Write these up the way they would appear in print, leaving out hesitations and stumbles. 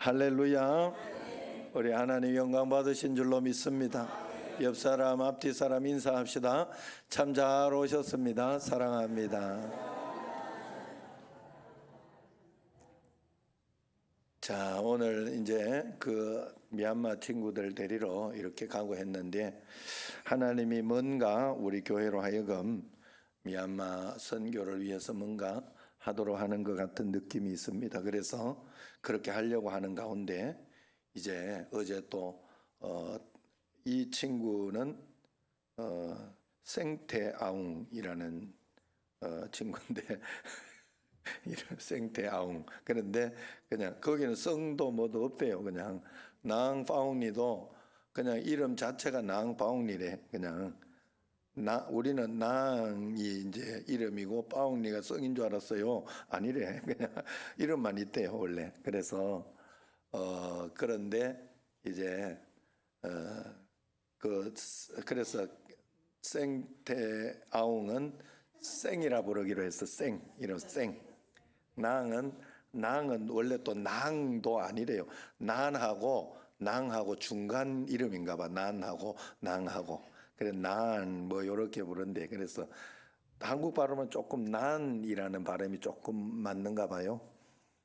할렐루야. 우리 하나님 영광 받으신 줄로 믿습니다. 옆 사람 앞뒤 사람 인사합시다. 참 잘 오셨습니다. 사랑합니다. 자, 오늘 이제 그 미얀마 친구들 데리러 이렇게 가고 했는데, 하나님이 뭔가 우리 교회로 하여금 미얀마 선교를 위해서 뭔가 하도록 하는 것 같은 느낌이 있습니다. 그래서 그렇게 하려고 하는 가운데 이제 어제 또 이 친구는 생태아웅이라는 친구인데 이름 생태아웅. 그런데 그냥 거기는 성도 뭐도 없대요. 그냥 나앙파웅리도 그냥 이름 자체가 나앙파웅리래. 그냥 우리는 나앙이 이제 이름이고 파웅리가 성인 줄 알았어요. 아니래. 그냥 이름만 있대요 원래. 그래서 그런데 이제 그래서 생태아웅은 생이라 부르기로 해서 생 이름 생. 나앙은 원래 또 나앙도 아니래요. 난하고 중간 이름인가 봐. 난하고 그래 난 뭐 요렇게 부른대. 그래서 한국 발음은 조금 난이라는 발음이 조금 맞는가 봐요.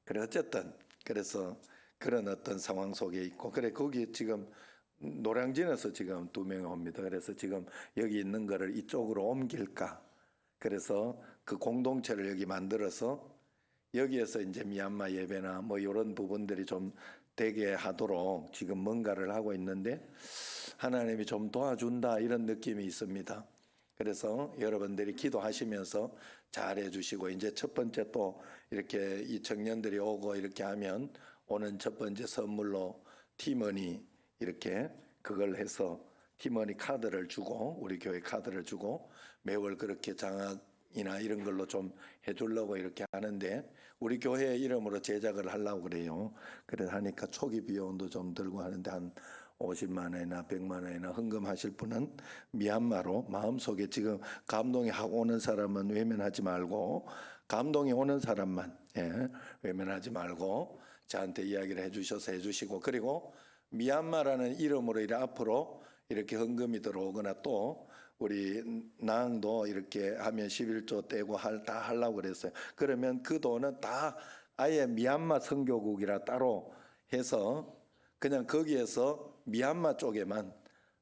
그래 어쨌든 그래서 그런 어떤 상황 속에 있고, 그래 거기 지금 노량진에서 지금 2명이 옵니다. 그래서 지금 여기 있는 거를 이쪽으로 옮길까. 그래서 그 공동체를 여기 만들어서 여기에서 이제 미얀마 예배나 뭐 이런 부분들이 좀 되게 하도록 지금 뭔가를 하고 있는데, 하나님이 좀 도와준다 이런 느낌이 있습니다. 그래서 여러분들이 기도하시면서 잘해 주시고, 이제 첫 번째 또 이렇게 이 청년들이 오고 이렇게 하면 오는 첫 번째 선물로 티머니 이렇게 그걸 해서 티머니 카드를 주고, 우리 교회 카드를 주고 매월 그렇게 장학이나 이런 걸로 좀 해주려고 이렇게 하는데, 우리 교회 이름으로 제작을 하려고 그래요. 그래서 하니까 초기 비용도 좀 들고 하는데 한 50만 원이나 100만 원이나 헌금하실 분은 미얀마로 마음속에 지금 감동이 하고 오는 사람은 외면하지 말고, 감동이 오는 사람만 외면하지 말고 저한테 이야기를 해주셔서 해주시고, 그리고 미얀마라는 이름으로 이렇게 앞으로 이렇게 헌금이 들어오거나 또 우리 나앙도 이렇게 하면 11조 떼고 다 하려고 그랬어요. 그러면 그 돈은 다 아예 미얀마 선교국이라 따로 해서 그냥 거기에서 미얀마 쪽에만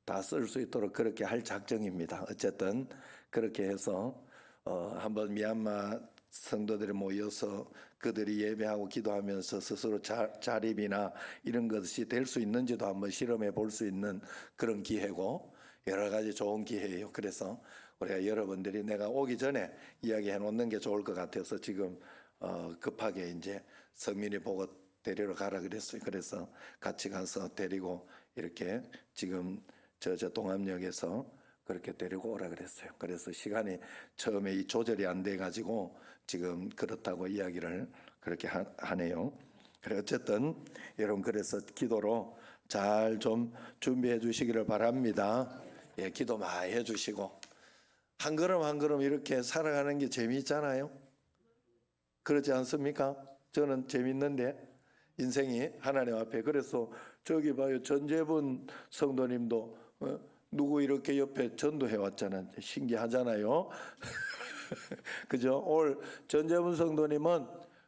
다 쓸 수 있도록 그렇게 할 작정입니다. 어쨌든 그렇게 해서 한번 미얀마 성도들이 모여서 그들이 예배하고 기도하면서 스스로 자립이나 이런 것이 될 수 있는지도 한번 실험해 볼 수 있는 그런 기회고, 여러 가지 좋은 기회예요. 그래서 우리가 여러분들이 내가 오기 전에 이야기해 놓는 게 좋을 것 같아서 지금 급하게 이제 성민이 보고 데리러 가라 그랬어요. 그래서 같이 가서 데리고 이렇게 지금 저 동암역에서 그렇게 데리고 오라 그랬어요. 그래서 시간이 처음에 이 조절이 안 돼 가지고 지금 그렇다고 이야기를 그렇게 하네요. 그래 어쨌든 여러분 그래서 기도로 잘 좀 준비해 주시기를 바랍니다. 예, 기도 많이 해 주시고 한 걸음 한 걸음 이렇게 살아가는 게 재미있잖아요. 그렇지 않습니까? 저는 재밌는데 인생이 하나님 앞에. 그래서 저기 봐요, 전재분 성도님도 누구 이렇게 옆에 전도해 왔잖아요. 신기하잖아요. 그죠? 올 전재분 성도님은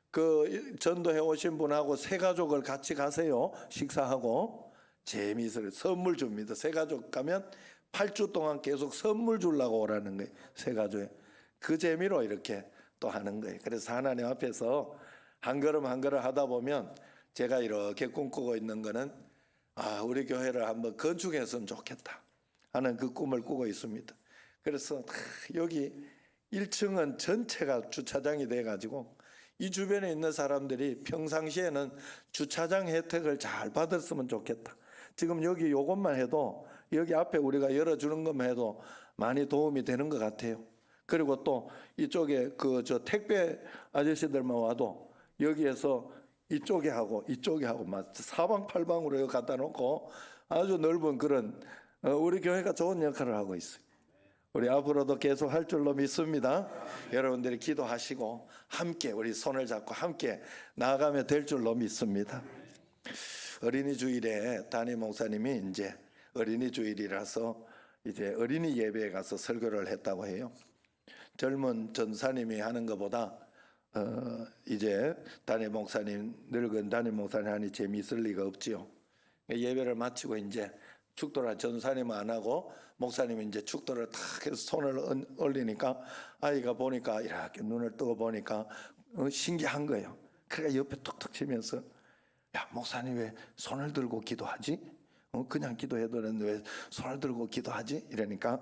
그 전도해 오신 분하고 새 가족을 같이 가세요. 식사하고 재미있어요. 선물 줍니다. 새 가족 가면 8주 동안 계속 선물 주려고 오라는 거예요. 새 가족에. 그 재미로 이렇게 또 하는 거예요. 그래서 하나님 앞에서 한 걸음 한 걸음 하다 보면 제가 이렇게 꿈꾸고 있는 거는 우리 교회를 한번 건축했으면 좋겠다 하는 그 꿈을 꾸고 있습니다. 그래서 여기 1층은 전체가 주차장이 돼가지고 이 주변에 있는 사람들이 평상시에는 주차장 혜택을 잘 받았으면 좋겠다. 지금 여기 요것만 해도, 여기 앞에 우리가 열어주는 것만 해도 많이 도움이 되는 것 같아요. 그리고 또 이쪽에 저 택배 아저씨들만 와도 여기에서 이쪽에 하고 막 사방팔방으로 갖다 놓고 아주 넓은 그런 우리 교회가 좋은 역할을 하고 있어요. 우리 앞으로도 계속 할 줄로 믿습니다. 여러분들이 기도하시고 함께 우리 손을 잡고 함께 나아가면 될 줄로 믿습니다. 어린이 주일에 담임 목사님이 이제 어린이 주일이라서 이제 어린이 예배에 가서 설교를 했다고 해요. 젊은 전사님이 하는 것보다 이제 담임 목사님, 늙은 담임 목사님 하니 재미있을 리가 없지요. 예배를 마치고 이제 축도를 전사님은 안 하고 목사님이 이제 축도를 탁 해서 손을 올리니까 아이가 보니까 이렇게 눈을 뜨고 보니까 신기한 거예요. 그러니까 옆에 툭툭 치면서 야, 목사님 왜 손을 들고 기도하지? 그냥 기도해도 되는데 왜 손을 들고 기도하지? 이러니까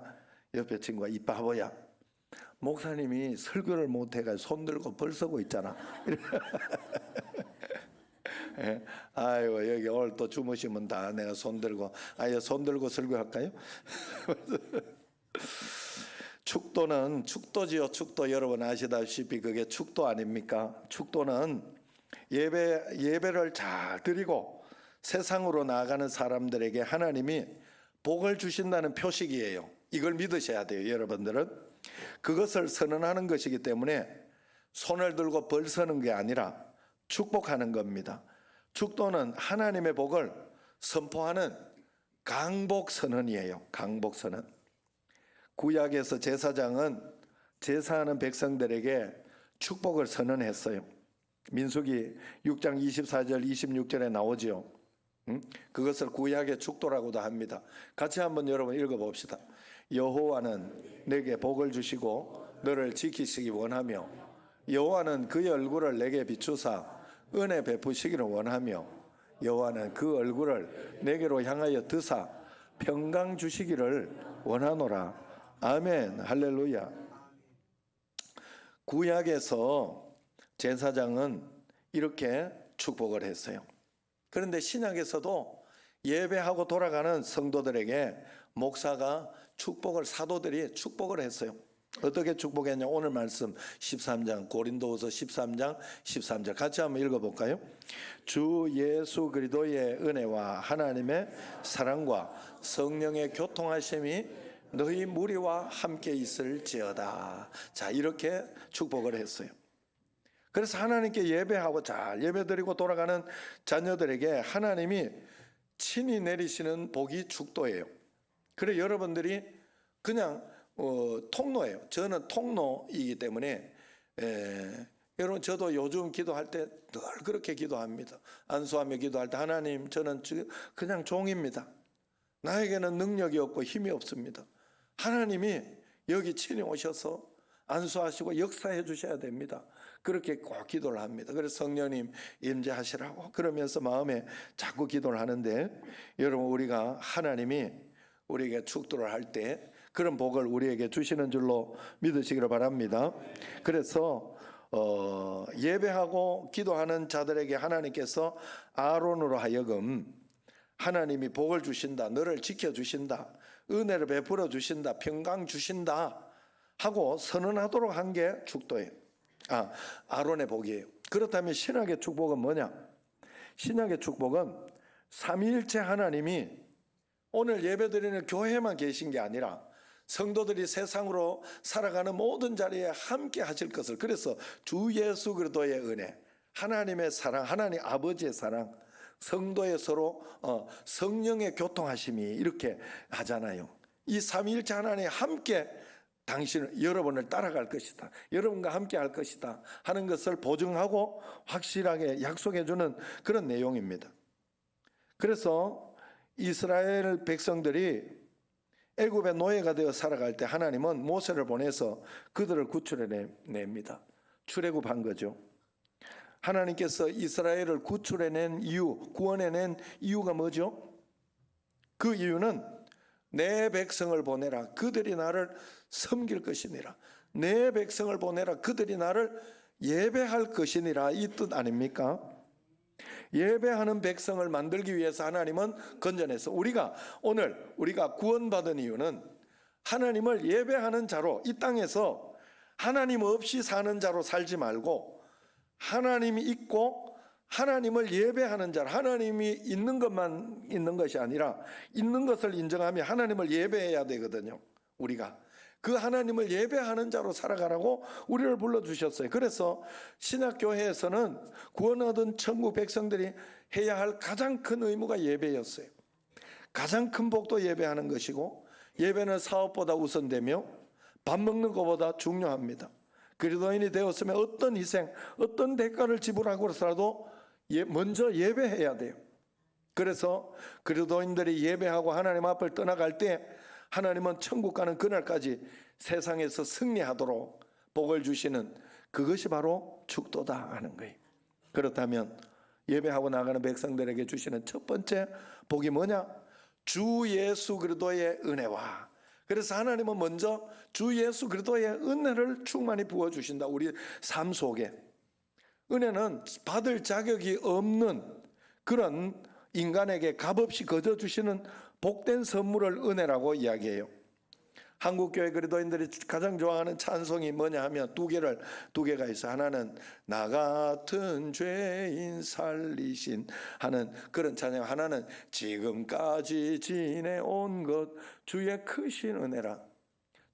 옆에 친구가 이 바보야, 목사님이 설교를 못해가지고 손 들고 벌 서고 있잖아. 예? 아이고, 여기 오늘 또 주무시면 다 내가 손 들고, 아예 손 들고 설교할까요? 축도는 축도지요. 축도 여러분 아시다시피 그게 축도 아닙니까? 축도는 예배를 잘 드리고 세상으로 나아가는 사람들에게 하나님이 복을 주신다는 표식이에요. 이걸 믿으셔야 돼요. 여러분들은 그것을 선언하는 것이기 때문에 손을 들고 벌 서는 게 아니라 축복하는 겁니다. 축도는 하나님의 복을 선포하는 강복 선언이에요. 강복 선언. 구약에서 제사장은 제사하는 백성들에게 축복을 선언했어요. 민수기 6장 24절 26절에 나오지요. 그것을 구약의 축도라고도 합니다. 같이 한번 여러분 읽어봅시다. 여호와는 내게 복을 주시고 너를 지키시기 원하며 여호와는 그의 얼굴을 내게 비추사 은혜 베푸시기를 원하며 여호와는 그 얼굴을 내게로 향하여 드사 평강 주시기를 원하노라. 아멘. 할렐루야. 구약에서 제사장은 이렇게 축복을 했어요. 그런데 신약에서도 예배하고 돌아가는 성도들에게 목사가 축복을, 사도들이 축복을 했어요. 어떻게 축복했냐? 오늘 말씀 13장 고린도후서 13장 13절 같이 한번 읽어볼까요? 주 예수 그리스도의 은혜와 하나님의 사랑과 성령의 교통하심이 너희 무리와 함께 있을지어다. 자, 이렇게 축복을 했어요. 그래서 하나님께 예배하고 잘 예배드리고 돌아가는 자녀들에게 하나님이 친히 내리시는 복이 축도예요. 그래 여러분들이 그냥 통로예요. 저는 통로이기 때문에 여러분 저도 요즘 기도할 때 늘 그렇게 기도합니다. 안수하며 기도할 때 하나님 저는 그냥 종입니다. 나에게는 능력이 없고 힘이 없습니다. 하나님이 여기 친히 오셔서 안수하시고 역사해 주셔야 됩니다. 그렇게 꼭 기도를 합니다. 그래서 성령님 임재하시라고 그러면서 마음에 자꾸 기도를 하는데 여러분 우리가 하나님이 우리에게 축도를 할 때 그런 복을 우리에게 주시는 줄로 믿으시기를 바랍니다. 그래서 예배하고 기도하는 자들에게 하나님께서 아론으로 하여금 하나님이 복을 주신다, 너를 지켜주신다, 은혜를 베풀어 주신다, 평강 주신다 하고 선언하도록 한 게 축도예요. 아론의 복이에요. 그렇다면 신약의 축복은 뭐냐? 신약의 축복은 삼위일체 하나님이 오늘 예배드리는 교회만 계신 게 아니라 성도들이 세상으로 살아가는 모든 자리에 함께 하실 것을, 그래서 주 예수 그리스도의 은혜, 하나님의 사랑, 하나님 아버지의 사랑, 성도의 서로 성령의 교통하심이 이렇게 하잖아요. 이 삼위일체 하나님 함께 당신을, 여러분을 따라갈 것이다, 여러분과 함께 할 것이다 하는 것을 보증하고 확실하게 약속해 주는 그런 내용입니다. 그래서 이스라엘 백성들이 애굽의 노예가 되어 살아갈 때 하나님은 모세를 보내서 그들을 구출해냅니다. 출애굽한 거죠. 하나님께서 이스라엘을 구출해낸 이유, 구원해낸 이유가 뭐죠? 그 이유는 내 백성을 보내라, 그들이 나를 섬길 것이니라, 내 백성을 보내라, 그들이 나를 예배할 것이니라, 이 뜻 아닙니까? 예배하는 백성을 만들기 위해서 하나님은 건져내서 오늘 우리가 구원받은 이유는 하나님을 예배하는 자로, 이 땅에서 하나님 없이 사는 자로 살지 말고 하나님이 있고 하나님을 예배하는 자, 하나님이 있는 것만 있는 것이 아니라 있는 것을 인정하며 하나님을 예배해야 되거든요. 우리가 그 하나님을 예배하는 자로 살아가라고 우리를 불러주셨어요. 그래서 신약교회에서는 구원 얻은 천국 백성들이 해야 할 가장 큰 의무가 예배였어요. 가장 큰 복도 예배하는 것이고, 예배는 사업보다 우선되며 밥 먹는 것보다 중요합니다. 그리스도인이 되었으면 어떤 희생, 어떤 대가를 지불하고서라도 먼저 예배해야 돼요. 그래서 그리스도인들이 예배하고 하나님 앞을 떠나갈 때 하나님은 천국 가는 그날까지 세상에서 승리하도록 복을 주시는, 그것이 바로 축도다 하는 거예요. 그렇다면 예배하고 나가는 백성들에게 주시는 첫 번째 복이 뭐냐? 주 예수 그리스도의 은혜와, 그래서 하나님은 먼저 주 예수 그리스도의 은혜를 충만히 부어주신다. 우리 삶 속에 은혜는 받을 자격이 없는 그런 인간에게 값없이 거저 주시는 복된 선물을 은혜라고 이야기해요. 한국교회 그리스도인들이 가장 좋아하는 찬송이 뭐냐 하면 두 개가 있어요. 하나는 나 같은 죄인 살리신 하는 그런 찬양, 하나는 지금까지 지내온 것 주의 크신 은혜라.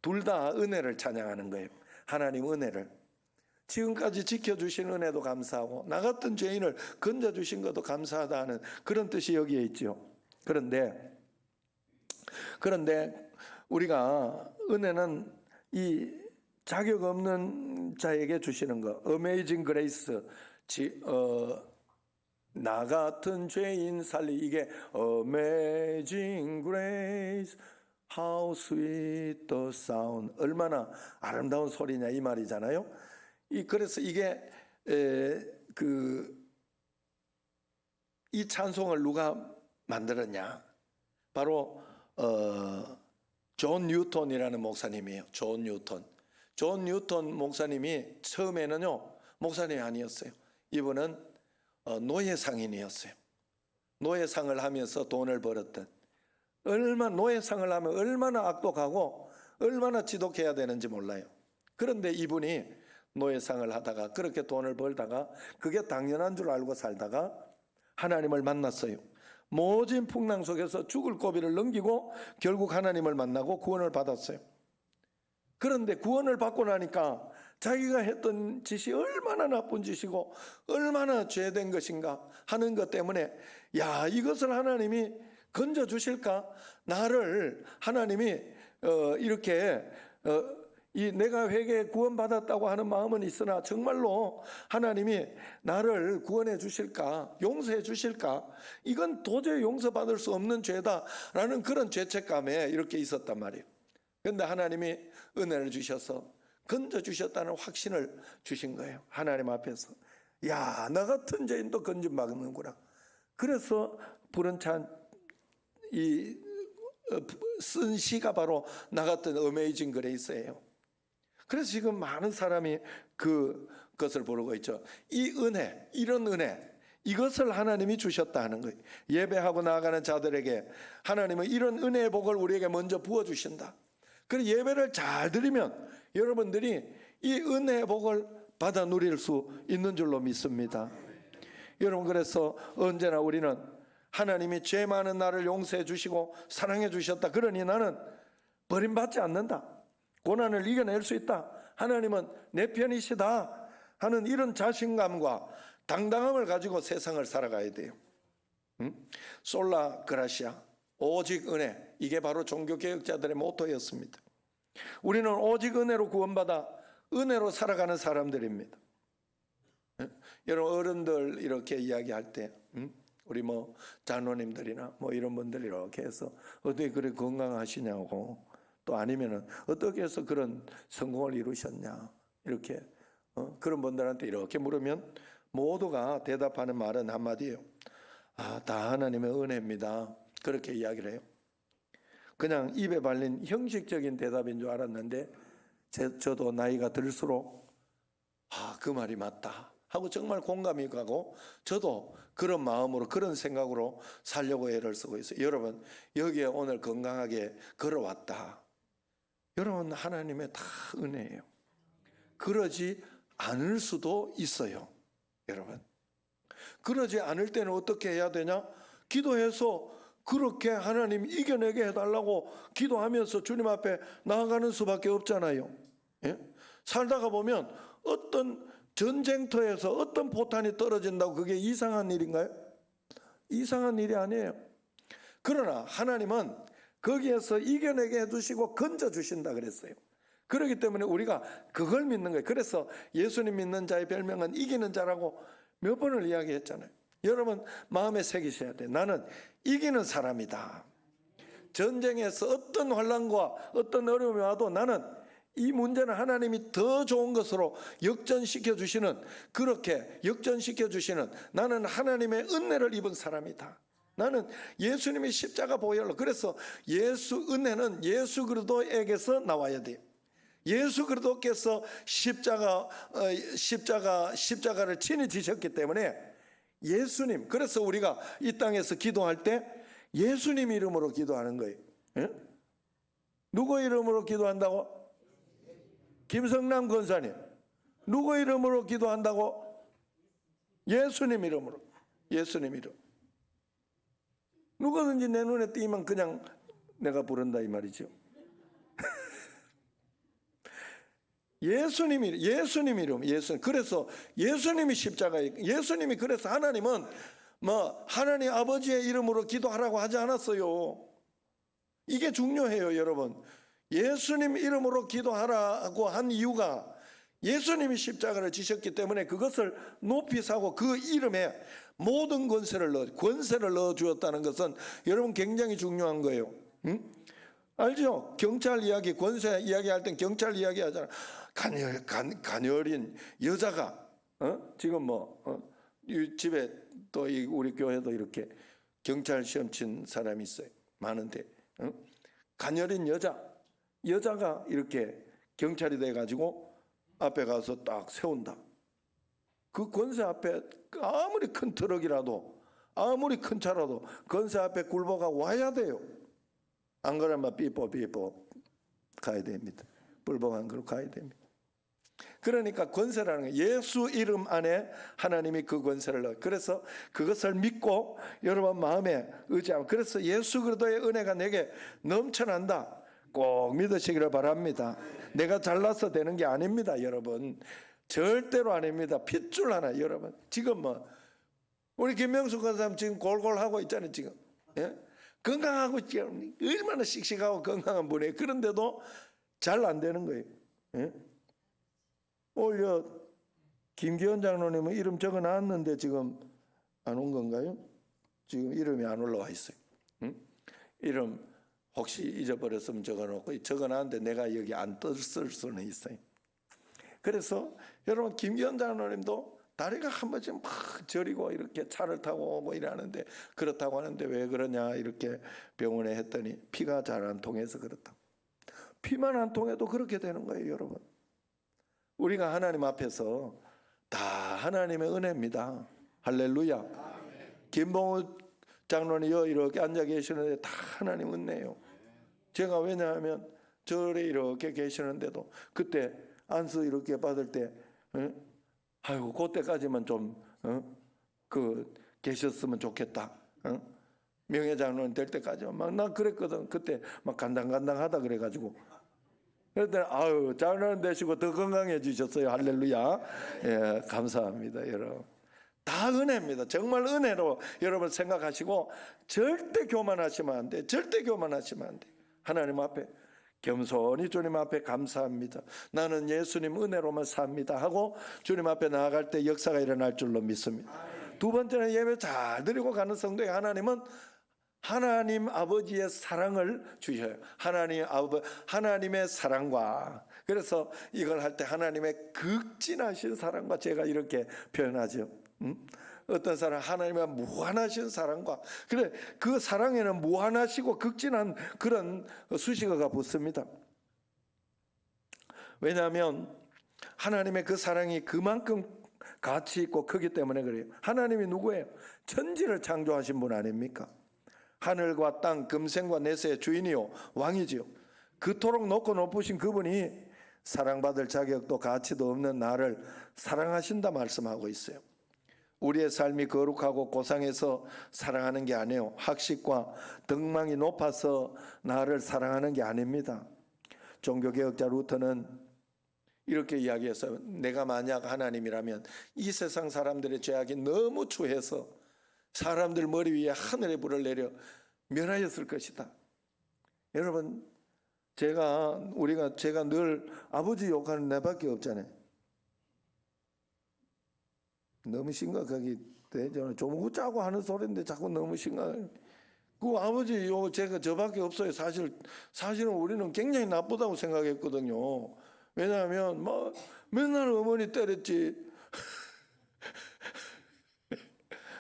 둘 다 은혜를 찬양하는 거예요. 하나님 은혜를 지금까지 지켜주신 은혜도 감사하고 나 같은 죄인을 건져주신 것도 감사하다 하는 그런 뜻이 여기에 있죠. 그런데 우리가 은혜는 이 자격 없는 자에게 주시는 거, 어메이징 그레이스, 나 같은 죄인 살리, 이게 어메이징 그레이스 how sweet the sound, 얼마나 아름다운 소리냐 이 말이잖아요. 그래서 이게 이 찬송을 누가 만들었냐? 바로 존 뉴턴이라는 목사님이에요. 존 뉴턴 목사님이 처음에는요 목사님이 아니었어요. 이분은 노예상인이었어요. 노예상을 하면서 돈을 벌었던, 노예상을 하면 얼마나 악독하고 얼마나 지독해야 되는지 몰라요. 그런데 이분이 노예상을 하다가 그렇게 돈을 벌다가 그게 당연한 줄 알고 살다가 하나님을 만났어요. 모진 풍랑 속에서 죽을 고비를 넘기고 결국 하나님을 만나고 구원을 받았어요. 그런데 구원을 받고 나니까 자기가 했던 짓이 얼마나 나쁜 짓이고 얼마나 죄된 것인가 하는 것 때문에, 야, 이것을 하나님이 건져주실까? 나를 하나님이 이렇게 내가 회개에 구원받았다고 하는 마음은 있으나 정말로 하나님이 나를 구원해 주실까? 용서해 주실까? 이건 도저히 용서받을 수 없는 죄다라는 그런 죄책감에 이렇게 있었단 말이에요. 그런데 하나님이 은혜를 주셔서 건져주셨다는 확신을 주신 거예요. 하나님 앞에서. 야, 나 같은 죄인도 건져받는구나. 그래서 부른 쓴 시가 바로 나 같은 어메이징 그레이스예요. 그래서 지금 많은 사람이 그것을 부르고 있죠. 이 은혜, 이런 은혜, 이것을 하나님이 주셨다 하는 거예요. 예배하고 나아가는 자들에게 하나님은 이런 은혜의 복을 우리에게 먼저 부어주신다. 그래서 예배를 잘 드리면 여러분들이 이 은혜의 복을 받아 누릴 수 있는 줄로 믿습니다. 여러분, 그래서 언제나 우리는 하나님이 죄 많은 나를 용서해 주시고 사랑해 주셨다, 그러니 나는 버림받지 않는다, 고난을 이겨낼 수 있다, 하나님은 내 편이시다 하는 이런 자신감과 당당함을 가지고 세상을 살아가야 돼요. 솔라 그라시아, 오직 은혜, 이게 바로 종교개혁자들의 모토였습니다. 우리는 오직 은혜로 구원받아 은혜로 살아가는 사람들입니다. 여러분, 어른들 이렇게 이야기할 때 우리 장로님들이나 이런 분들 이렇게 해서 어떻게 그래 건강하시냐고, 또 아니면은 어떻게 해서 그런 성공을 이루셨냐, 이렇게 그런 분들한테 이렇게 물으면 모두가 대답하는 말은 한마디예요. 다 하나님의 은혜입니다. 그렇게 이야기를 해요. 그냥 입에 발린 형식적인 대답인 줄 알았는데 저도 나이가 들수록 그 말이 맞다 하고 정말 공감이 가고, 저도 그런 마음으로 그런 생각으로 살려고 애를 쓰고 있어요. 여러분, 여기에 오늘 건강하게 걸어왔다, 여러분 하나님의 다 은혜예요. 그러지 않을 수도 있어요. 여러분, 그러지 않을 때는 어떻게 해야 되냐? 기도해서 그렇게 하나님 이겨내게 해달라고 기도하면서 주님 앞에 나아가는 수밖에 없잖아요. 예? 살다가 보면 어떤 전쟁터에서 어떤 포탄이 떨어진다고 그게 이상한 일인가요? 이상한 일이 아니에요. 그러나 하나님은 거기에서 이겨내게 해주시고 건져주신다 그랬어요. 그렇기 때문에 우리가 그걸 믿는 거예요. 그래서 예수님 믿는 자의 별명은 이기는 자라고 몇 번을 이야기했잖아요. 여러분 마음에 새기셔야 돼요. 나는 이기는 사람이다. 전쟁에서 어떤 환난과 어떤 어려움이 와도 나는 이 문제는 하나님이 더 좋은 것으로 역전시켜 주시는, 그렇게 역전시켜 주시는, 나는 하나님의 은혜를 입은 사람이다. 나는 예수님의 십자가 보혈로, 그래서 예수 은혜는 예수 그리스도에게서 나와야 돼요. 예수 그리스도께서 십자가를 친히 지셨기 때문에 예수님, 그래서 우리가 이 땅에서 기도할 때 예수님 이름으로 기도하는 거예요. 예? 누구 이름으로 기도한다고? 김성남 권사님. 누구 이름으로 기도한다고? 예수님 이름으로. 예수님 이름. 누구든지 내 눈에 띄면 그냥 내가 부른다 이 말이죠. 예수님 이름. 예수님. 그래서 예수님이 십자가에, 예수님이, 그래서 하나님은 하나님 아버지의 이름으로 기도하라고 하지 않았어요. 이게 중요해요, 여러분. 예수님 이름으로 기도하라고 한 이유가 예수님이 십자가를 지셨기 때문에 그것을 높이 사고 그 이름에 모든 권세를 넣어 주었다는 것은 여러분 굉장히 중요한 거예요. 응? 알죠? 경찰 이야기, 권세 이야기할 땐 경찰 이야기 하잖아요. 가녀린 여자가 지금 이 집에 또 우리 교회도 이렇게 경찰 시험 친 사람이 있어요. 많은데 가녀린 여자가 이렇게 경찰이 돼가지고 앞에 가서 딱 세운다. 그 권세 앞에 아무리 큰 트럭이라도 아무리 큰 차라도 권세 앞에 굴보가 와야 돼요. 안 그러면 삐뽀 가야 됩니다. 불법한 걸로 가야 됩니다. 그러니까 권세라는 게 예수 이름 안에 하나님이 그 권세를 넣어요. 그래서 그것을 믿고 여러분 마음에 의지하고, 그래서 예수 그리스도의 은혜가 내게 넘쳐난다. 꼭 믿으시기를 바랍니다. 내가 잘나서 되는 게 아닙니다, 여러분. 절대로 아닙니다. 핏줄 하나, 여러분. 지금 우리 김명수 권사님 지금 골골 하고 있잖아요, 지금. 예? 건강하고 있지. 얼마나 씩씩하고 건강한 분이에요. 그런데도 잘 안 되는 거예요. 예? 오늘 김기현 장로님은 이름 적어놨는데 지금 안 온 건가요? 지금 이름이 안 올라와 있어요. 응? 이름 혹시 잊어버렸으면 적어놓고, 적어놨는데 내가 여기 안 떴을 수는 있어요. 그래서 여러분 김기현 장로님도 다리가 한 번씩 막 저리고 이렇게 차를 타고 오고 이러는데, 그렇다고 하는데 왜 그러냐 이렇게 병원에 했더니 피가 잘 안 통해서 그렇다고. 피만 안 통해도 그렇게 되는 거예요, 여러분. 우리가 하나님 앞에서 다 하나님의 은혜입니다. 할렐루야. 김봉우 장로님 이렇게 앉아 계시는데 다 하나님 은혜예요. 제가 왜냐하면 절에 이렇게 계시는데도 그때 안수 이렇게 받을 때 아이고 그때까지만 좀 계셨으면 좋겠다. 명예장로님 될 때까지만 막 난 그랬거든. 그때 막 간당간당하다 그래가지고. 그랬더니 아유 장로님 되시고 더 건강해지셨어요. 할렐루야. 예, 감사합니다, 여러분. 다 은혜입니다. 정말 은혜로 여러분 생각하시고 절대 교만하시면 안 돼. 절대 교만하시면 안 돼. 하나님 앞에 겸손히 주님 앞에 감사합니다. 나는 예수님 은혜로만 삽니다 하고 주님 앞에 나아갈 때 역사가 일어날 줄로 믿습니다. 두 번째는 예배 잘 드리고 가는 성도에 하나님은 하나님 아버지의 사랑을 주셔요. 하나님의 사랑과, 그래서 이걸 할 때 하나님의 극진하신 사랑과 제가 이렇게 표현하죠. 어떤 사람 하나님의 무한하신 사랑과, 그래 그 사랑에는 무한하시고 극진한 그런 수식어가 붙습니다. 왜냐하면 하나님의 그 사랑이 그만큼 가치 있고 크기 때문에 그래요. 하나님이 누구예요? 천지를 창조하신 분 아닙니까? 하늘과 땅 금생과 내세의 주인이요 왕이지요. 그토록 높고 높으신 그분이 사랑받을 자격도 가치도 없는 나를 사랑하신다 말씀하고 있어요. 우리의 삶이 거룩하고 고상해서 사랑하는 게 아니에요. 학식과 덕망이 높아서 나를 사랑하는 게 아닙니다. 종교개혁자 루터는 이렇게 이야기했어요. 내가 만약 하나님이라면 이 세상 사람들의 죄악이 너무 추해서 사람들 머리 위에 하늘의 불을 내려 멸하였을 것이다. 여러분, 제가 늘 아버지 욕하는 내밖에 없잖아요. 너무 심각하게 되죠. 좀 웃자고 하는 소리인데 자꾸 너무 심각해. 그 아버지 욕 제가 저밖에 없어요. 사실은 우리는 굉장히 나쁘다고 생각했거든요. 왜냐하면 뭐 맨날 어머니 때렸지.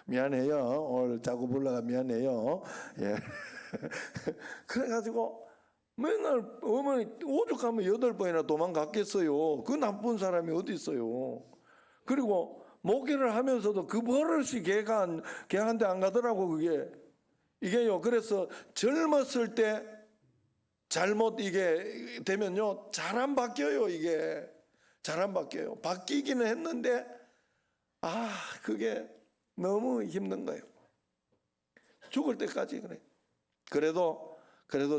미안해요. 오늘 자꾸 불러가 미안해요. 예. 그래가지고 맨날 어머니 오죽하면 8번이나 도망갔겠어요. 그 나쁜 사람이 어디 있어요. 그리고 목회를 하면서도 그 버릇이 걔한테 안 가더라고. 이게요. 그래서 젊었을 때 잘못 이게 되면요, 잘 안 바뀌어요. 이게 잘 안 바뀌어요. 바뀌기는 했는데 그게 너무 힘든 거예요. 죽을 때까지 그래. 그래도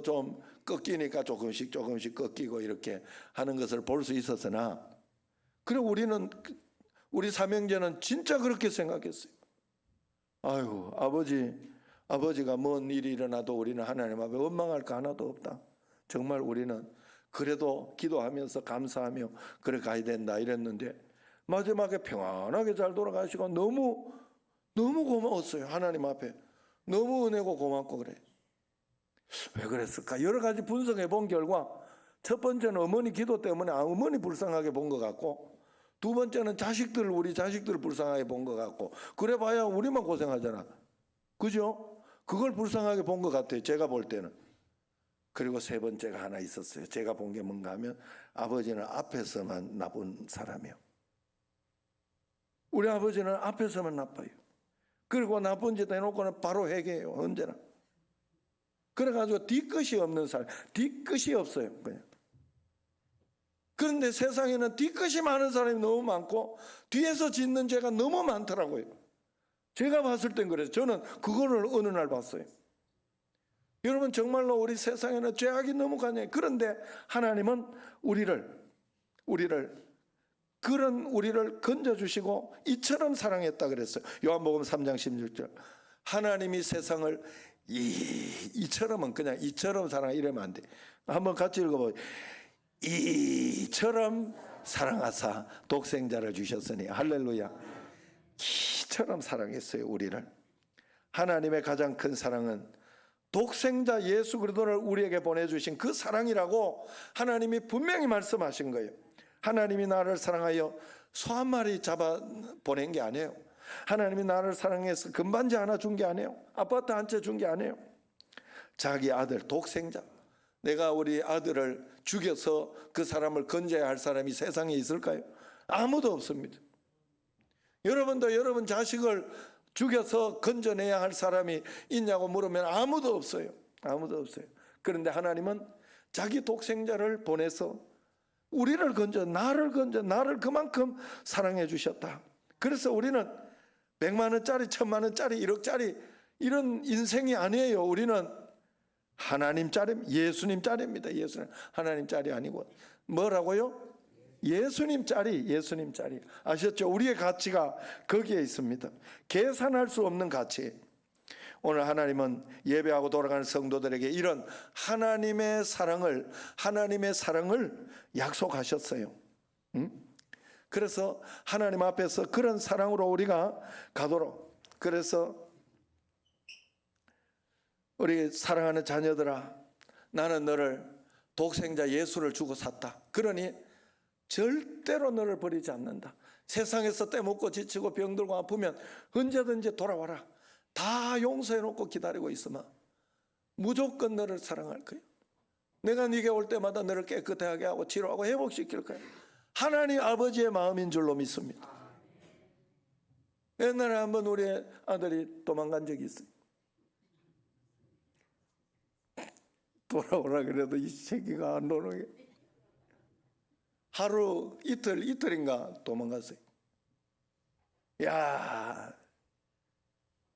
좀 꺾이니까 조금씩 꺾이고 이렇게 하는 것을 볼 수 있었으나, 그리고 우리 삼형제는 진짜 그렇게 생각했어요. 아유, 아버지가 뭔 일이 일어나도 우리는 하나님 앞에 원망할 거 하나도 없다. 정말 우리는 그래도 기도하면서 감사하며 그래 가야 된다 이랬는데, 마지막에 평안하게 잘 돌아가시고 너무 고마웠어요. 하나님 앞에 너무 은혜고 고맙고 그래. 왜 그랬을까? 여러 가지 분석해 본 결과, 첫 번째는 어머니 기도 때문에 어머니 불쌍하게 본 것 같고, 두 번째는 우리 자식들 불쌍하게 본 것 같고, 그래 봐야 우리만 고생하잖아. 그죠? 그걸 불쌍하게 본 것 같아요. 제가 볼 때는. 그리고 세 번째가 하나 있었어요. 제가 본 게 뭔가 하면, 아버지는 앞에서만 나쁜 사람이에요. 우리 아버지는 앞에서만 나빠요. 그리고 나쁜 짓 해놓고는 바로 회개해요. 언제나. 그래가지고 뒤끝이 없는 사람, 뒤끝이 없어요. 그냥. 그런데 세상에는 뒤끝이 많은 사람이 너무 많고 뒤에서 짓는 죄가 너무 많더라고요. 제가 봤을 땐 그래요. 저는 그거를 어느 날 봤어요. 여러분, 정말로 우리 세상에는 죄악이 너무 강해요. 그런데 하나님은 우리를 건져주시고 이처럼 사랑했다 그랬어요. 요한복음 3장 16절. 하나님이 세상을 이처럼은 그냥 이처럼 사랑 이러면 안 돼. 한번 같이 읽어봐요. 이처럼 사랑하사 독생자를 주셨으니. 할렐루야. 이처럼 사랑했어요, 우리를. 하나님의 가장 큰 사랑은 독생자 예수 그리스도를 우리에게 보내주신 그 사랑이라고 하나님이 분명히 말씀하신 거예요. 하나님이 나를 사랑하여 소 한 마리 잡아 보낸 게 아니에요. 하나님이 나를 사랑해서 금반지 하나 준 게 아니에요. 아파트 한 채 준 게 아니에요. 자기 아들, 독생자. 내가 우리 아들을 죽여서 그 사람을 건져야 할 사람이 세상에 있을까요? 아무도 없습니다. 여러분도 여러분 자식을 죽여서 건져내야 할 사람이 있냐고 물으면 아무도 없어요. 아무도 없어요. 그런데 하나님은 자기 독생자를 보내서 우리를 나를 그만큼 사랑해 주셨다. 그래서 우리는 100만 원짜리, 1000만 원짜리, 1억짜리 이런 인생이 아니에요. 우리는 하나님짜리, 예수님짜리입니다. 예수님, 하나님짜리 아니고 뭐라고요? 예수님짜리. 아셨죠? 우리의 가치가 거기에 있습니다. 계산할 수 없는 가치. 오늘 하나님은 예배하고 돌아가는 성도들에게 이런 하나님의 사랑을 약속하셨어요. 그래서 하나님 앞에서 그런 사랑으로 우리가 가도록, 그래서 우리 사랑하는 자녀들아, 나는 너를 독생자 예수를 주고 샀다. 그러니 절대로 너를 버리지 않는다. 세상에서 떼먹고 지치고 병들고 아프면 언제든지 돌아와라. 다 용서해 놓고 기다리고 있으면 무조건 너를 사랑할 거야. 내가 네게 올 때마다 너를 깨끗하게 하고 치료하고 회복시킬 거야. 하나님 아버지의 마음인 줄로 믿습니다. 옛날에 한번 우리 아들이 도망간 적이 있어요. 돌아오라 그래도 이 새끼가 안 오는 게, 하루 이틀인가 도망갔어요. 야,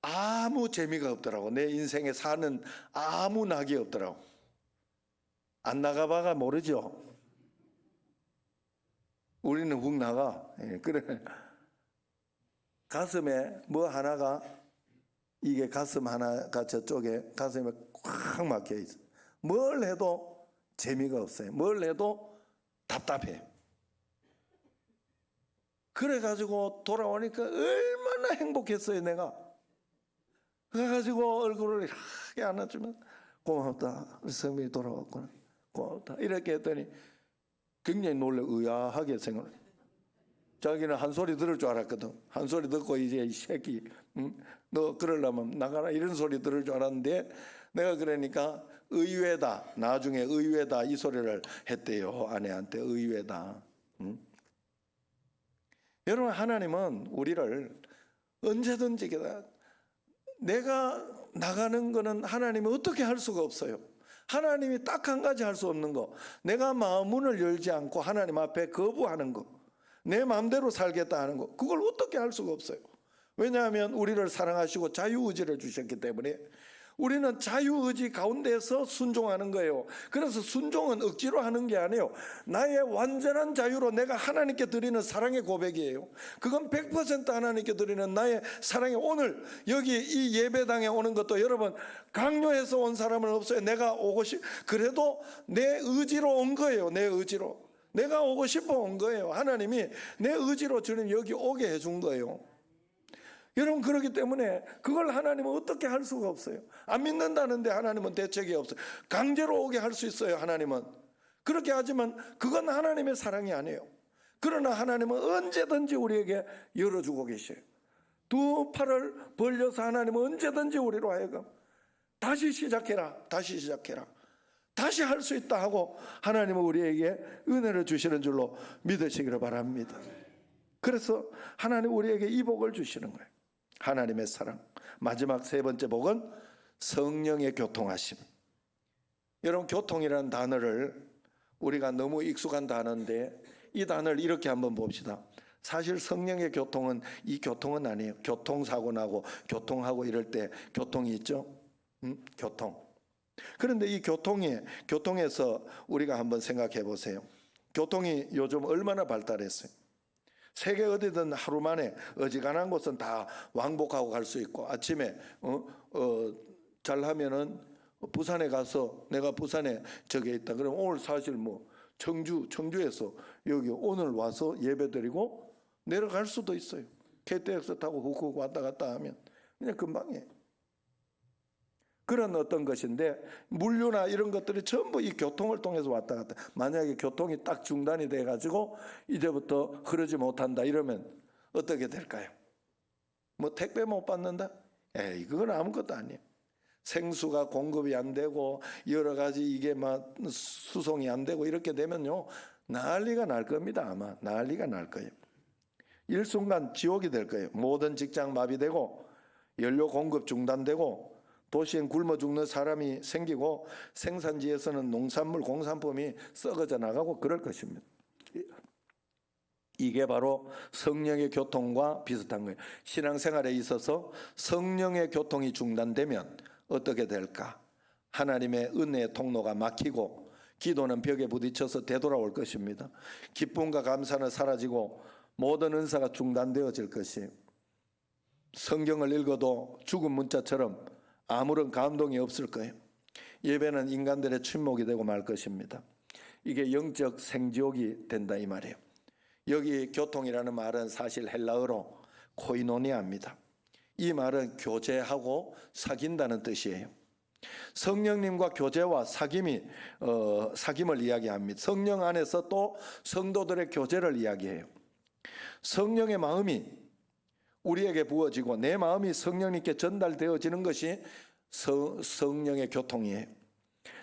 아무 재미가 없더라고. 내 인생에 사는 아무 낙이 없더라고. 안 나가봐가 모르죠. 우리는 훅 나가. 그래. 가슴에 뭐 하나가, 이게 가슴 하나가 저쪽에 가슴에 꽉 막혀 있어. 뭘 해도 재미가 없어요. 뭘 해도 답답해. 그래가지고 돌아오니까 얼마나 행복했어요, 내가. 그래가지고 얼굴을 이렇게 안아주면 고맙다. 우리 성민이 돌아왔구나. 고맙다. 이렇게 했더니 굉장히 놀래 의아하게 생각해. 자기는 한 소리 들을 줄 알았거든. 한 소리 듣고 이제 이 새끼, 응? 너 그러려면 나가라 이런 소리 들을 줄 알았는데 내가 그러니까 의외다. 나중에 의외다 이 소리를 했대요. 아내한테 의외다. 응? 여러분 하나님은 우리를 언제든지 내가 나가는 거는 하나님이 어떻게 할 수가 없어요. 하나님이 딱 한 가지 할 수 없는 거. 내가 문을 열지 않고 하나님 앞에 거부하는 거. 내 마음대로 살겠다 하는 거. 그걸 어떻게 할 수가 없어요. 왜냐하면 우리를 사랑하시고 자유의지를 주셨기 때문에 우리는 자유의지 가운데서 순종하는 거예요. 그래서 순종은 억지로 하는 게 아니에요. 나의 완전한 자유로 내가 하나님께 드리는 사랑의 고백이에요. 그건 100% 하나님께 드리는 나의 사랑의, 오늘 여기 이 예배당에 오는 것도 여러분 강요해서 온 사람은 없어요. 내가 오고 그래도 내 의지로 온 거예요. 내 의지로. 내가 오고 싶어 온 거예요. 하나님이 내 의지로 주님 여기 오게 해준 거예요. 여러분 그렇기 때문에 그걸 하나님은 어떻게 할 수가 없어요. 안 믿는다는데 하나님은 대책이 없어요. 강제로 오게 할 수 있어요. 하나님은 그렇게 하지만 그건 하나님의 사랑이 아니에요. 그러나 하나님은 언제든지 우리에게 열어주고 계셔요. 두 팔을 벌려서 하나님은 언제든지 우리로 하여금 다시 시작해라, 다시 시작해라, 다시 할 수 있다 하고 하나님은 우리에게 은혜를 주시는 줄로 믿으시기를 바랍니다. 그래서 하나님 우리에게 이 복을 주시는 거예요. 하나님의 사랑. 마지막 세 번째 복은 성령의 교통하심. 여러분 교통이라는 단어를 우리가 너무 익숙한 단어인데 이 단어를 이렇게 한번 봅시다. 사실 성령의 교통은 이 교통은 아니에요. 교통사고 나고 교통하고 이럴 때 교통이 있죠. 교통. 그런데 이 교통에서 우리가 한번 생각해 보세요. 교통이 요즘 얼마나 발달했어요. 세계 어디든 하루 만에 어지간한 곳은 다 왕복하고 갈 수 있고 아침에 잘하면은 부산에 가서 내가 부산에 저기 있다 그러면 오늘 사실 뭐 청주에서 여기 오늘 와서 예배드리고 내려갈 수도 있어요. KTX 타고 훅훅 왔다 갔다 하면 그냥 금방이에요. 그런 어떤 것인데 물류나 이런 것들이 전부 이 교통을 통해서 왔다 갔다. 만약에 교통이 딱 중단이 돼가지고 이제부터 흐르지 못한다 이러면 어떻게 될까요? 뭐 택배 못 받는다? 에이 그건 아무것도 아니에요. 생수가 공급이 안 되고 여러 가지 이게 막 수송이 안 되고 이렇게 되면요 난리가 날 겁니다. 아마 난리가 날 거예요. 일순간 지옥이 될 거예요. 모든 직장 마비되고 연료 공급 중단되고 도시엔 굶어 죽는 사람이 생기고 생산지에서는 농산물 공산품이 썩어져 나가고 그럴 것입니다. 이게 바로 성령의 교통과 비슷한 거예요. 신앙생활에 있어서 성령의 교통이 중단되면 어떻게 될까? 하나님의 은혜의 통로가 막히고 기도는 벽에 부딪혀서 되돌아올 것입니다. 기쁨과 감사는 사라지고 모든 은사가 중단되어질 것이에요. 성경을 읽어도 죽은 문자처럼 아무런 감동이 없을 거예요. 예배는 인간들의 침묵이 되고 말 것입니다. 이게 영적 생지옥이 된다 이 말이에요. 여기 교통이라는 말은 사실 헬라어로 코이노니아입니다. 이 말은 교제하고 사귄다는 뜻이에요. 성령님과 교제와 사귐을 이야기합니다. 성령 안에서 또 성도들의 교제를 이야기해요. 성령의 마음이 우리에게 부어지고 내 마음이 성령님께 전달되어지는 것이 성령의 교통이에요.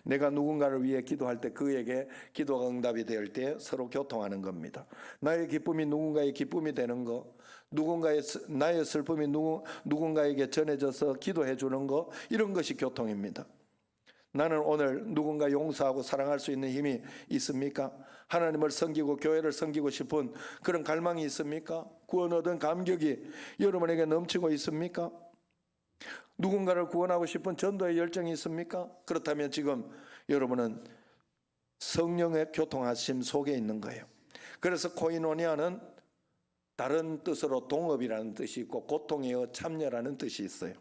내가 누군가를 위해 기도할 때 그에게 기도가 응답이 될 때 서로 교통하는 겁니다. 나의 기쁨이 누군가의 기쁨이 되는 거, 나의 슬픔이 누군가에게 전해져서 기도해 주는 거, 이런 것이 교통입니다. 나는 오늘 누군가 용서하고 사랑할 수 있는 힘이 있습니까? 하나님을 섬기고 교회를 섬기고 싶은 그런 갈망이 있습니까? 구원 얻은 감격이 여러분에게 넘치고 있습니까? 누군가를 구원하고 싶은 전도의 열정이 있습니까? 그렇다면 지금 여러분은 성령의 교통하심 속에 있는 거예요. 그래서 코이노니아는 다른 뜻으로 동업이라는 뜻이 있고 고통이여 참여라는 뜻이 있어요.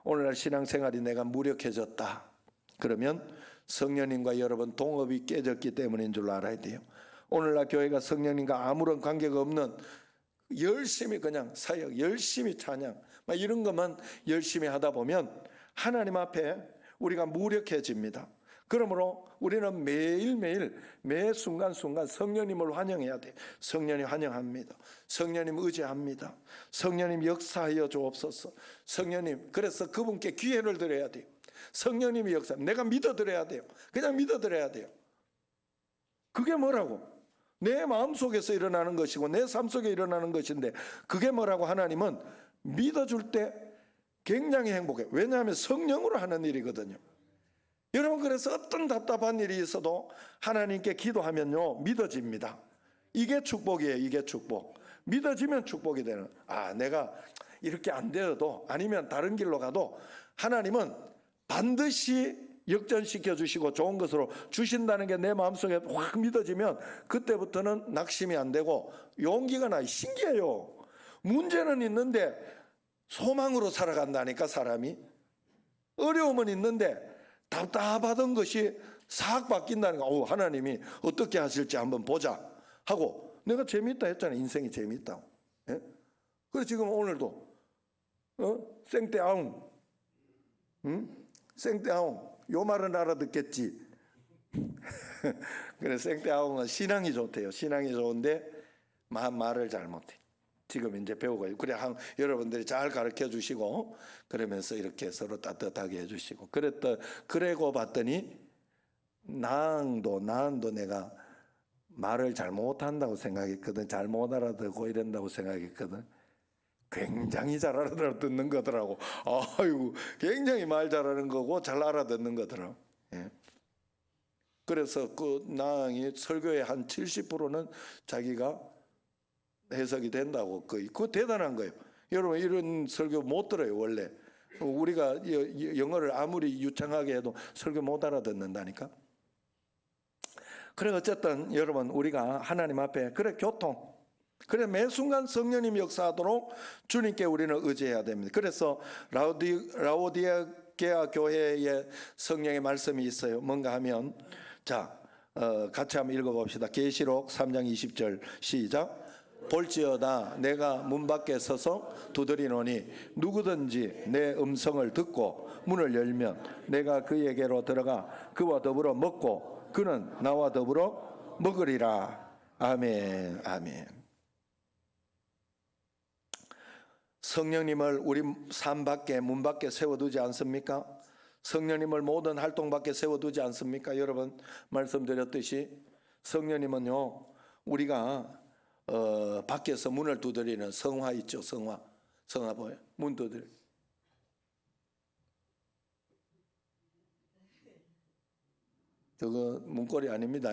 오늘날 신앙생활이 내가 무력해졌다 그러면 성령님과 여러분 동업이 깨졌기 때문인 줄 알아야 돼요. 오늘날 교회가 성령님과 아무런 관계가 없는 열심히 그냥 사역, 열심히 찬양 막 이런 것만 열심히 하다 보면 하나님 앞에 우리가 무력해집니다. 그러므로 우리는 매일매일 매 순간순간 성령님을 환영해야 돼. 성령님 환영합니다. 성령님 의지합니다. 성령님 역사하여 주옵소서. 성령님, 그래서 그분께 기회를 드려야 돼요. 성령님이 역사, 내가 믿어드려야 돼요. 그냥 믿어드려야 돼요. 그게 뭐라고? 내 마음속에서 일어나는 것이고 내 삶 속에 일어나는 것인데 그게 뭐라고? 하나님은 믿어줄 때 굉장히 행복해요. 왜냐하면 성령으로 하는 일이거든요. 여러분, 그래서 어떤 답답한 일이 있어도 하나님께 기도하면요 믿어집니다. 이게 축복이에요. 이게 축복. 믿어지면 축복이 되는. 내가 이렇게 안 되어도 아니면 다른 길로 가도 하나님은 반드시 역전시켜 주시고 좋은 것으로 주신다는 게 내 마음속에 확 믿어지면 그때부터는 낙심이 안 되고 용기가 나요. 신기해요. 문제는 있는데 소망으로 살아간다니까. 사람이 어려움은 있는데 답답하던 것이 싹 바뀐다는 거. 하나님이 어떻게 하실지 한번 보자 하고 내가 재밌다 했잖아요. 인생이 재밌다고. 예? 그래서 지금 오늘도 생떼아웅, 생떼아웅, 요 말은 알아듣겠지. 그래, 생떼아웅은 신앙이 좋대요. 신앙이 좋은데 말을 잘 못해. 지금 이제 배우고 있고, 그래 여러분들이 잘 가르쳐 주시고 그러면서 이렇게 서로 따뜻하게 해주시고 그러고 봤더니 나도 내가 말을 잘 못한다고 생각했거든. 잘 못 알아듣고 이런다고 생각했거든. 굉장히 잘 알아듣는 거더라고. 아이고, 굉장히 말 잘하는 거고 잘 알아듣는 거더라고. 예. 그래서 그 나항이 설교의 한 70%는 자기가 해석이 된다고. 그거 대단한 거예요. 여러분, 이런 설교 못 들어요. 원래 우리가 영어를 아무리 유창하게 해도 설교 못 알아듣는다니까. 그래, 어쨌든 여러분, 우리가 하나님 앞에 그래 교통, 그래 매 순간 성령님 역사하도록 주님께 우리는 의지해야 됩니다. 그래서 라오디게아 교회의 성령의 말씀이 있어요. 뭔가 하면 같이 한번 읽어봅시다. 계시록 3장 20절 시작. 볼지어다 내가 문 밖에 서서 두드리노니 누구든지 내 음성을 듣고 문을 열면 내가 그에게로 들어가 그와 더불어 먹고 그는 나와 더불어 먹으리라. 아멘. 아멘. 성령님을 우리 삶 밖에, 문 밖에 세워두지 않습니까? 성령님을 모든 활동 밖에 세워두지 않습니까? 여러분, 말씀드렸듯이 성령님은요 우리가 밖에서 문을 두드리는 성화 있죠. 성화 보여요? 문 두드려. 저거 문고리 아닙니다.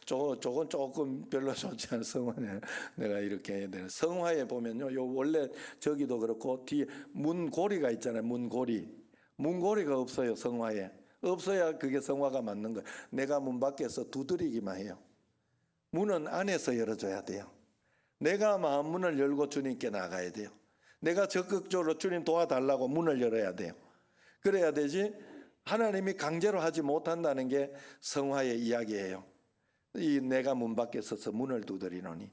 저건 조금 별로 좋지 않은 성화네. 내가 이렇게 해야 되는. 성화에 보면요, 요 원래 저기도 그렇고 뒤에 문고리가 있잖아요. 문고리가 없어요. 성화에 없어야 그게 성화가 맞는 거예요. 내가 문 밖에서 두드리기만 해요. 문은 안에서 열어줘야 돼요. 내가 마음문을 열고 주님께 나가야 돼요. 내가 적극적으로 주님 도와달라고 문을 열어야 돼요. 그래야 되지. 하나님이 강제로 하지 못한다는 게 성화의 이야기예요. 내가 문 밖에 서서 문을 두드리노니,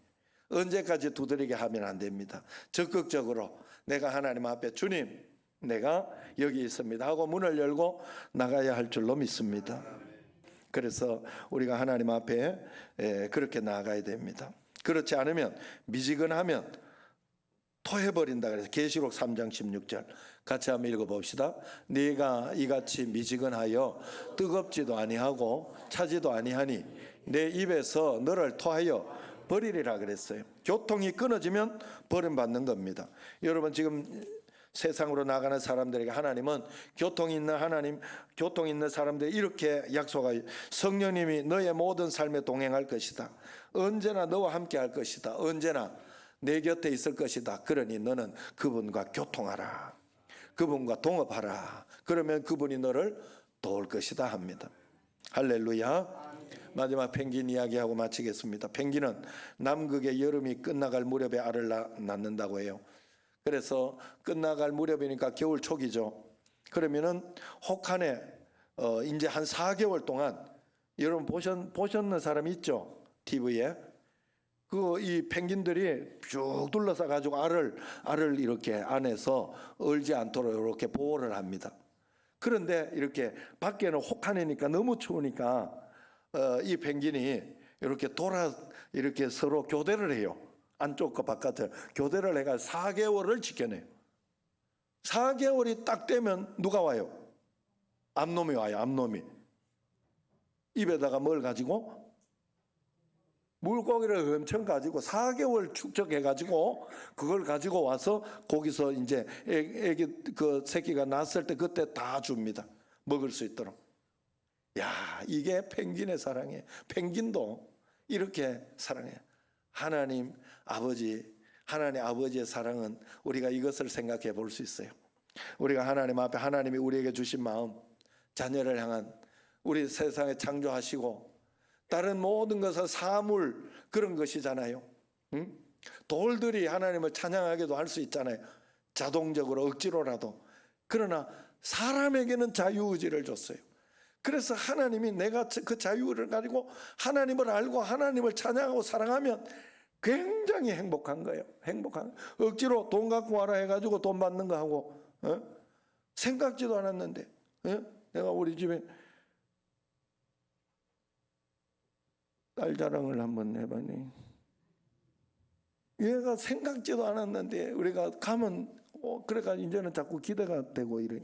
언제까지 두드리게 하면 안 됩니다. 적극적으로 내가 하나님 앞에 주님 내가 여기 있습니다 하고 문을 열고 나가야 할 줄로 믿습니다. 그래서 우리가 하나님 앞에 그렇게 나가야 됩니다. 그렇지 않으면 미지근하면 토해버린다. 그래서 계시록 3장 16절 같이 한번 읽어봅시다. 네가 이같이 미지근하여 뜨겁지도 아니하고 차지도 아니하니 내 입에서 너를 토하여 버리리라 그랬어요. 교통이 끊어지면 버림받는 겁니다. 여러분, 지금 세상으로 나가는 사람들에게 하나님은 교통 있는 사람들이 이렇게 약속하여 성령님이 너의 모든 삶에 동행할 것이다. 언제나 너와 함께 할 것이다. 언제나 내 곁에 있을 것이다. 그러니 너는 그분과 교통하라. 그분과 동업하라. 그러면 그분이 너를 도울 것이다 합니다. 할렐루야. 마지막 펭귄 이야기하고 마치겠습니다. 펭귄은 남극의 여름이 끝나갈 무렵에 알을 낳는다고 해요. 그래서 끝나갈 무렵이니까 겨울 초기죠. 그러면은 혹한에 이제 한 4개월 동안, 여러분 보셨는 사람 있죠? TV에 이 펭귄들이 쭉 둘러싸 가지고 알을 이렇게 안에서 얼지 않도록 이렇게 보호를 합니다. 그런데 이렇게 밖에는 혹한이니까 너무 추우니까 이 펭귄이 이렇게 서로 교대를 해요. 안쪽과 바깥을 교대를 해가 4개월을 지켜내요. 4개월이 딱 되면 누가 와요? 암놈이 와요. 암놈이 입에다가 뭘 가지고? 물고기를 엄청 가지고 4개월 축적해 가지고 그걸 가지고 와서 거기서 이제 애기 그 새끼가 낳았을 때 그때 다 줍니다. 먹을 수 있도록. 야, 이게 펭귄의 사랑이에요. 펭귄도 이렇게 사랑해요. 하나님 아버지의 사랑은 우리가 이것을 생각해 볼 수 있어요. 우리가 하나님 앞에 하나님이 우리에게 주신 마음, 자녀를 향한, 우리 세상에 창조하시고 다른 모든 것은 사물 그런 것이잖아요. 응? 돌들이 하나님을 찬양하기도 할 수 있잖아요. 자동적으로 억지로라도. 그러나 사람에게는 자유의지를 줬어요. 그래서 하나님이 내가 그 자유를 가지고 하나님을 알고 하나님을 찬양하고 사랑하면 굉장히 행복한 거예요. 억지로 돈 갖고 와라 해가지고 돈 받는 거 하고 생각지도 않았는데 내가 우리 집에 딸 자랑을 한번 해봤니? 얘가 생각지도 않았는데 우리가 가면 그래가 이제는 자꾸 기대가 되고 이래.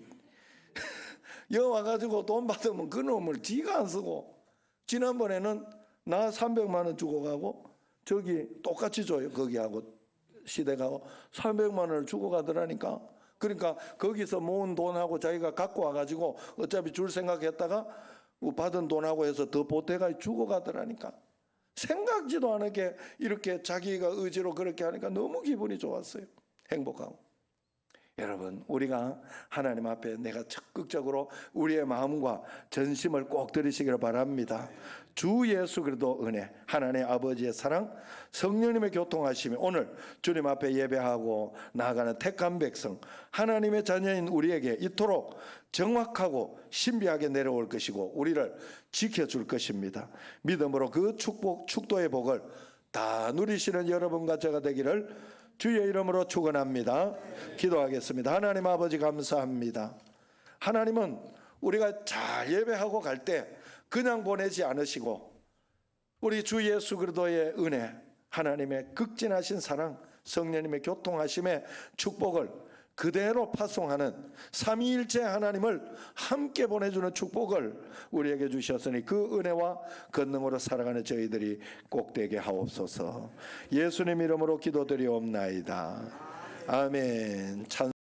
여 와가지고 돈 받으면 그 놈을 지가 안 쓰고, 지난번에는 나 300만 원 주고 가고 저기 똑같이 줘요. 거기하고 시댁하고 300만 원을 주고 가더라니까. 그러니까 거기서 모은 돈하고 자기가 갖고 와가지고 어차피 줄 생각했다가 받은 돈하고 해서 더 보태가 주고 가더라니까. 생각지도 않게 이렇게 자기가 의지로 그렇게 하니까 너무 기분이 좋았어요. 행복하고. 여러분, 우리가 하나님 앞에 내가 적극적으로 우리의 마음과 전심을 꼭 들이시기를 바랍니다. 주 예수 그리스도 은혜, 하나님 아버지의 사랑, 성령님의 교통하심이 오늘 주님 앞에 예배하고 나아가는 택한 백성, 하나님의 자녀인 우리에게 이토록 정확하고 신비하게 내려올 것이고 우리를 지켜줄 것입니다. 믿음으로 그 축도의 복을 다 누리시는 여러분과 제가 되기를 주의 이름으로 축원합니다. 기도하겠습니다. 하나님 아버지 감사합니다. 하나님은 우리가 잘 예배하고 갈 때 그냥 보내지 않으시고 우리 주 예수 그리스도의 은혜, 하나님의 극진하신 사랑, 성령님의 교통하심의 축복을 그대로 파송하는 삼위일체 하나님을 함께 보내주는 축복을 우리에게 주셨으니 그 은혜와 권능으로 살아가는 저희들이 꼭 되게 하옵소서. 예수님 이름으로 기도드리옵나이다. 아멘.